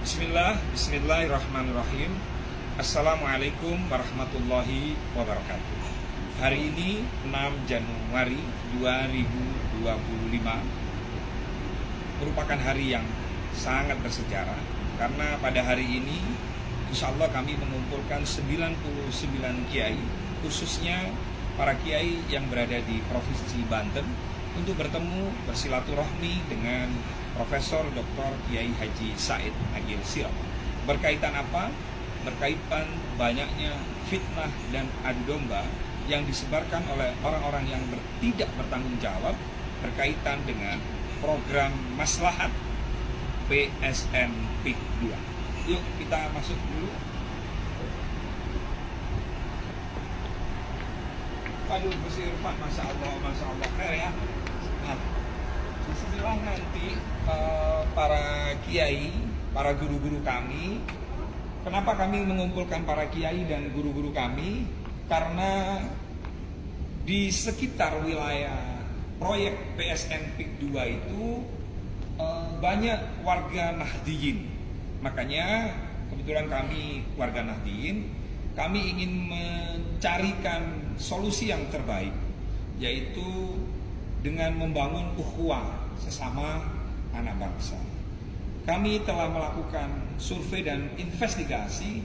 Bismillahirrahmanirrahim. Assalamualaikum warahmatullahi wabarakatuh. Hari ini 6 Januari 2025 merupakan hari yang sangat bersejarah karena pada hari ini insya Allah kami mengumpulkan 99 kiai, khususnya para kiai yang berada di Provinsi Banten untuk bertemu bersilaturahmi dengan Profesor Dr. Kiai Haji Said Agil Sirot. Berkaitan apa? Berkaitan banyaknya fitnah dan adu domba yang disebarkan oleh orang-orang yang tidak bertanggung jawab berkaitan dengan program maslahat PSN PIK 2. Yuk kita masuk dulu. Waduh, Gus Irfan, Masya Allah, keren ya. Nah, setelah nanti para kiai, para guru-guru kami, kenapa kami mengumpulkan para kiai dan guru-guru kami? Karena di sekitar wilayah proyek PSN PIK 2 itu banyak warga Nahdiyin. Makanya kebetulan kami warga Nahdiyin, kami ingin mencarikan solusi yang terbaik, yaitu dengan membangun ukhuwah sesama anak bangsa. Kami telah melakukan survei dan investigasi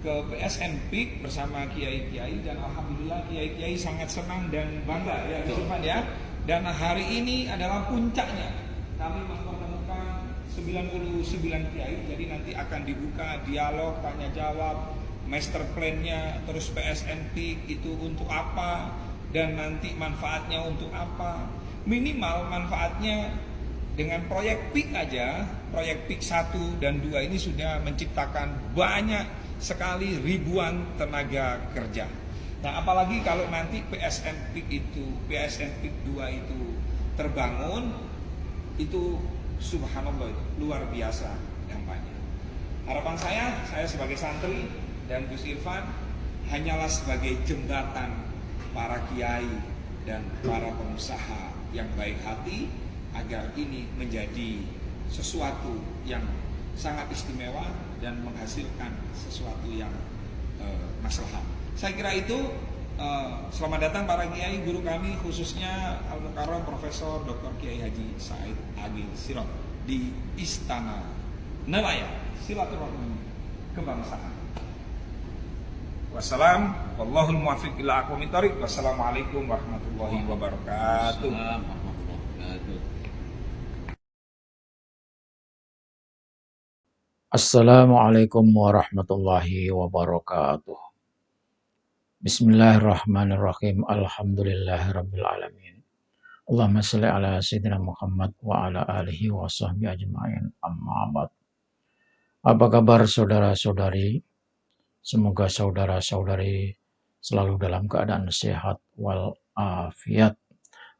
ke PSN PIK bersama kiai-kiai dan alhamdulillah kiai-kiai sangat senang dan bangga ya Gus Irfan ya. Dan hari ini adalah puncaknya. Kami mempertemukan 99 kiai, jadi nanti akan dibuka dialog, tanya jawab, master plan-nya, terus PSN PIK itu untuk apa dan nanti manfaatnya untuk apa. Minimal manfaatnya dengan proyek PIK aja, proyek PIK 1 dan 2 ini sudah menciptakan banyak sekali ribuan tenaga kerja. Nah, apalagi kalau nanti PSN PIK 2 itu terbangun, itu subhanallah, itu luar biasa dampaknya. Harapan saya sebagai santri dan Gus Irfan hanyalah sebagai jembatan para kiai dan para pengusaha yang baik hati agar ini menjadi sesuatu yang sangat istimewa dan menghasilkan sesuatu yang maslahat. Saya kira itu. Selamat datang para kiai guru kami, khususnya Al-Mukarram Profesor Dr. Kiai Haji Said Agil Sirot di Istana Nelayan Silaturahmi Kebangsaan. Wassalam, wallahul muwaffiq ila aqwamit thoriq. Wassalamualaikum warahmatullahi wabarakatuh. Assalamualaikum warahmatullahi wabarakatuh. Bismillahirrahmanirrahim. Alhamdulillahirabbil alamin. Allahumma shalli ala sayyidina Muhammad wa ala alihi wa sahbihi ajma'in. Amma ba'd. Apa kabar saudara-saudari? Semoga saudara-saudari selalu dalam keadaan sehat walafiat.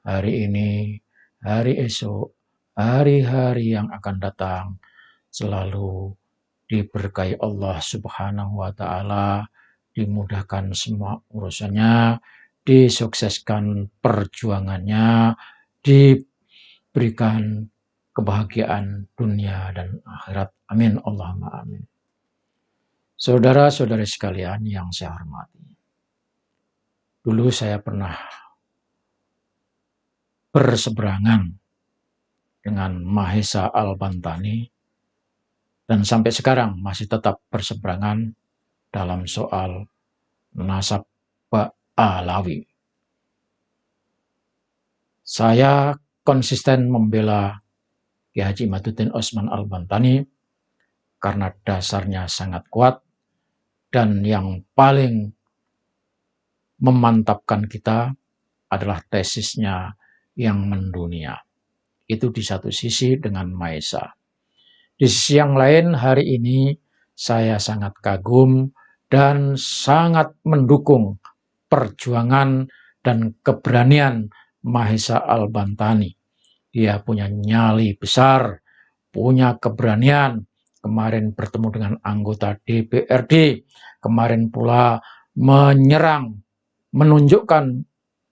Hari ini, hari esok, hari-hari yang akan datang selalu diberkahi Allah Subhanahu wa taala, dimudahkan semua urusannya, disukseskan perjuangannya, diberikan kebahagiaan dunia dan akhirat. Amin Allahumma amin. Saudara-saudari sekalian yang saya hormati, dulu saya pernah berseberangan dengan Mahesa Al-Bantani dan sampai sekarang masih tetap berseberangan dalam soal nasab Alawi. Saya konsisten membela Kiai Haji Imaduddin Osman Al-Bantani karena dasarnya sangat kuat dan yang paling memantapkan kita adalah tesisnya yang mendunia. Itu di satu sisi dengan Mahesa. Di sisi yang lain hari ini saya sangat kagum dan sangat mendukung perjuangan dan keberanian Mahesa Al-Bantani. Dia punya nyali besar, punya keberanian. Kemarin bertemu dengan anggota DPRD, kemarin pula menyerang, menunjukkan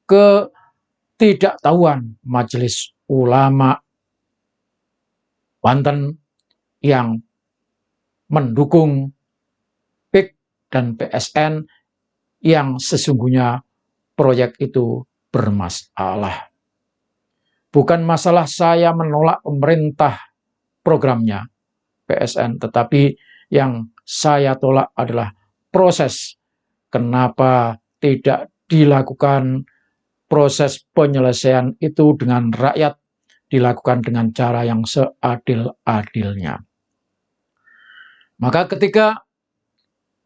ketidaktahuan Majelis Ulama Banten yang mendukung PIK dan PSN yang sesungguhnya proyek itu bermasalah. Bukan masalah saya menolak pemerintah programnya PSN, tetapi yang saya tolak adalah proses. Kenapa tidak dilakukan proses penyelesaian itu dengan rakyat, dilakukan dengan cara yang seadil-adilnya. Maka ketika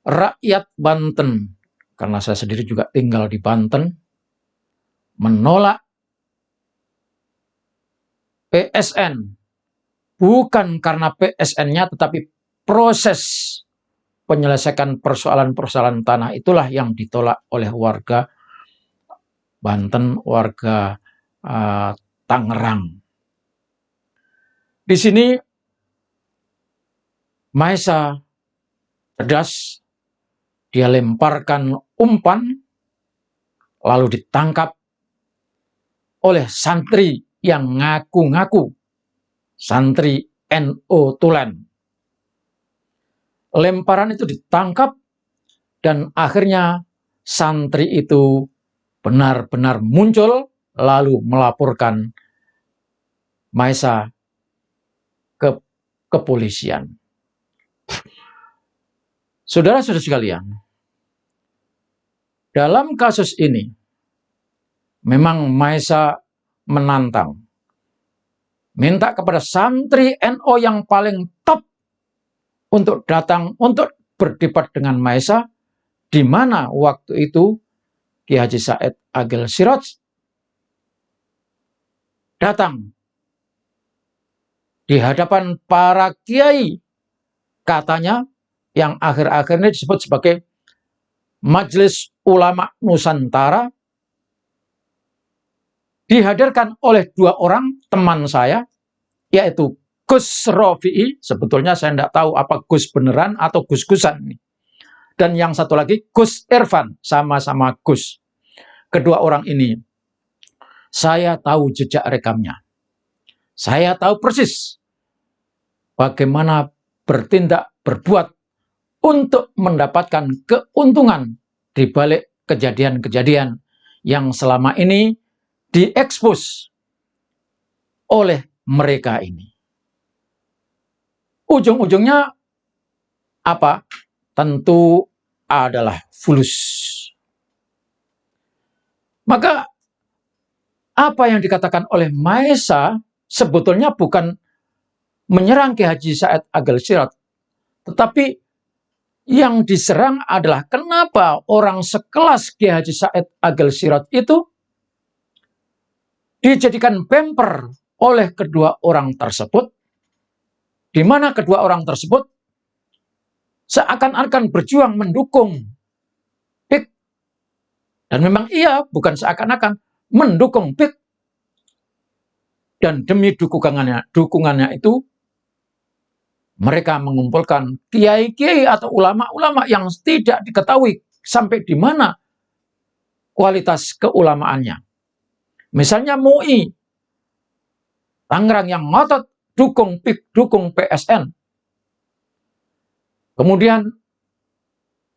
rakyat Banten, karena saya sendiri juga tinggal di Banten, menolak PSN, bukan karena PSN-nya, tetapi proses penyelesaian persoalan-persoalan tanah itulah yang ditolak oleh warga Banten, warga Tangerang. Di sini Maesa cerdas, dia lemparkan umpan, lalu ditangkap oleh santri yang ngaku-ngaku santri NO Tulen. Lemparan itu ditangkap dan akhirnya santri itu benar-benar muncul lalu melaporkan Maesa ke kepolisian. Saudara-saudara sekalian, dalam kasus ini memang Maesa menantang, minta kepada santri NO yang paling top untuk datang untuk berdebat dengan Maesa, di mana waktu itu Ki Haji Said Agil Siraj datang di hadapan para kiai, katanya yang akhir-akhir ini disebut sebagai Majelis Ulama Nusantara, dihadirkan oleh dua orang teman saya, yaitu Gus Rofi'i, sebetulnya saya tidak tahu apa Gus beneran atau Gus-Gusan ini. Dan yang satu lagi Gus Irfan, sama-sama Gus. Kedua orang ini, saya tahu jejak rekamnya. Saya tahu persis bagaimana bertindak, berbuat untuk mendapatkan keuntungan di balik kejadian-kejadian yang selama ini diekspos oleh mereka ini. Ujung-ujungnya apa? Tentu adalah fulus. Maka apa yang dikatakan oleh Maesa sebetulnya bukan menyerang Ki Haji Said Agil Siraj, tetapi yang diserang adalah kenapa orang sekelas Ki Haji Said Agil Siraj itu dijadikan bemper oleh kedua orang tersebut, di mana kedua orang tersebut seakan-akan berjuang mendukung PIK. Dan memang iya, bukan seakan-akan, mendukung PIK. Dan demi dukungannya itu, mereka mengumpulkan kiai-kiai atau ulama-ulama yang tidak diketahui sampai di mana kualitas keulamaannya. Misalnya MUI Tangerang yang ngotot dukung PIK, dukung PSN. Kemudian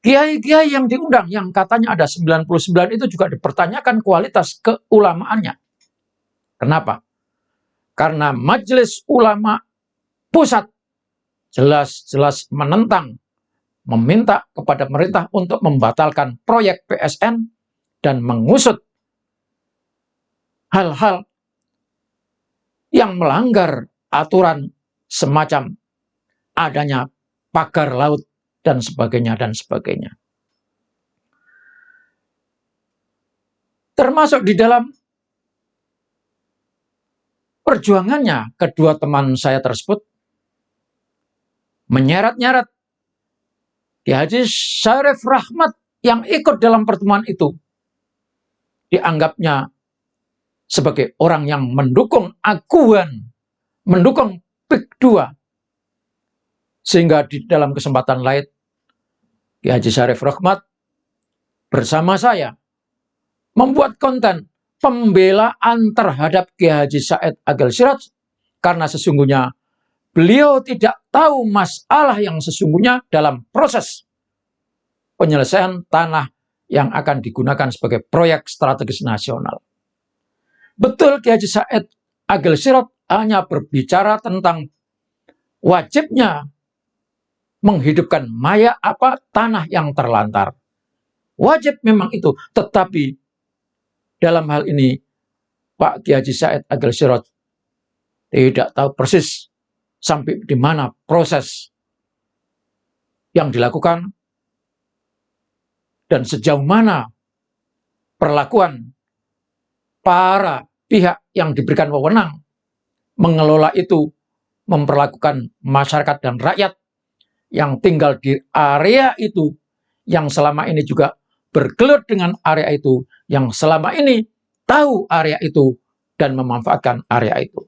kiai-kiai yang diundang, yang katanya ada 99 itu juga dipertanyakan kualitas keulamaannya. Kenapa? Karena Majelis Ulama Pusat jelas-jelas menentang, meminta kepada pemerintah untuk membatalkan proyek PSN dan mengusut hal-hal yang melanggar aturan semacam adanya pagar laut dan sebagainya dan sebagainya. Termasuk di dalam perjuangannya kedua teman saya tersebut menyeret-nyeret Ki Haji Syarif Rahmat yang ikut dalam pertemuan itu, dianggapnya sebagai orang yang mendukung aguan, mendukung PIK 2. Sehingga di dalam kesempatan lain, Ki Haji Syarif Rahmat bersama saya membuat konten pembelaan terhadap Ki Haji Said Agil Siraj, karena sesungguhnya beliau tidak tahu masalah yang sesungguhnya dalam proses penyelesaian tanah yang akan digunakan sebagai proyek strategis nasional. Betul, Kiai Haji Said Agil Sirot hanya berbicara tentang wajibnya menghidupkan maya apa tanah yang terlantar. Wajib memang itu, tetapi dalam hal ini Pak Kiai Haji Said Agil Sirot tidak tahu persis sampai di mana proses yang dilakukan dan sejauh mana perlakuan para pihak yang diberikan wewenang mengelola itu memperlakukan masyarakat dan rakyat yang tinggal di area itu, yang selama ini juga bergelut dengan area itu, yang selama ini tahu area itu dan memanfaatkan area itu.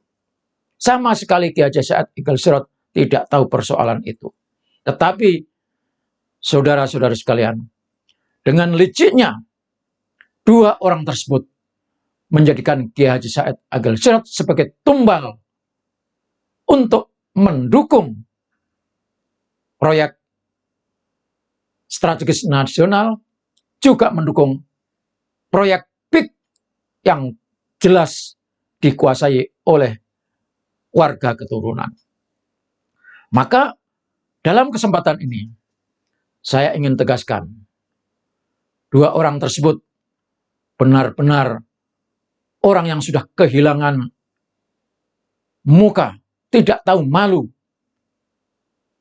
Sama sekali Kiai Haji Said Agil Sirot tidak tahu persoalan itu. Tetapi saudara-saudara sekalian, dengan liciknya dua orang tersebut menjadikan Kiai Haji Said Agil Sirot sebagai tumbal untuk mendukung proyek strategis nasional, juga mendukung proyek PIK yang jelas dikuasai oleh warga keturunan. Maka dalam kesempatan ini saya ingin tegaskan, dua orang tersebut benar-benar orang yang sudah kehilangan muka, tidak tahu malu,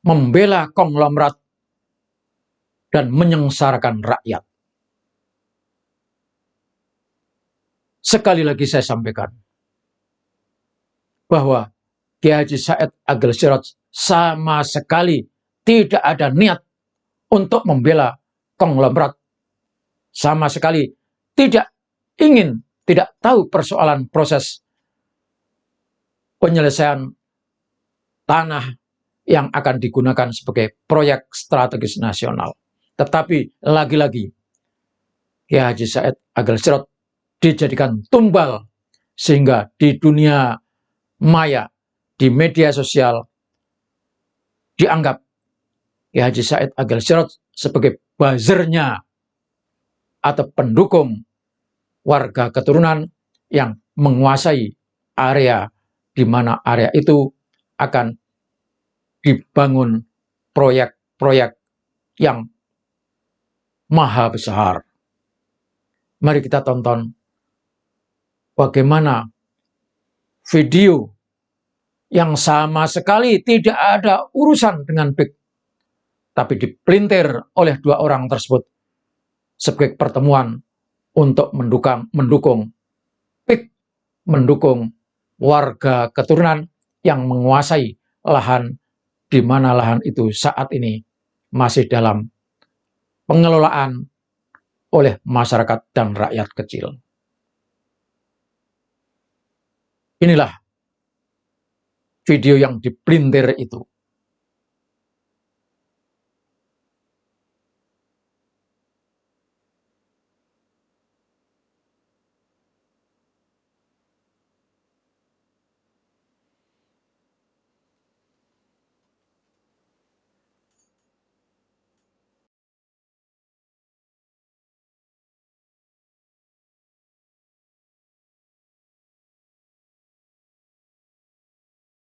membela konglomerat dan menyengsarakan rakyat. Sekali lagi saya sampaikan bahwa Kiai Haji Said Agil Sirot sama sekali tidak ada niat untuk membela konglomerat. Sama sekali tidak ingin, tidak tahu persoalan proses penyelesaian tanah yang akan digunakan sebagai proyek strategis nasional. Tetapi lagi-lagi Kiai Haji Said Agil Sirot dijadikan tumbal sehingga di dunia maya, di media sosial, dianggap Kiai Haji Said Agil Sirot sebagai buzzernya atau pendukung warga keturunan yang menguasai area di mana area itu akan dibangun proyek-proyek yang maha besar. Mari kita tonton bagaimana video yang sama sekali tidak ada urusan dengan PIK, tapi dipelintir oleh dua orang tersebut sebagai pertemuan untuk mendukung PIK, mendukung warga keturunan yang menguasai lahan di mana lahan itu saat ini masih dalam pengelolaan oleh masyarakat dan rakyat kecil. Inilah video yang dipelintir itu.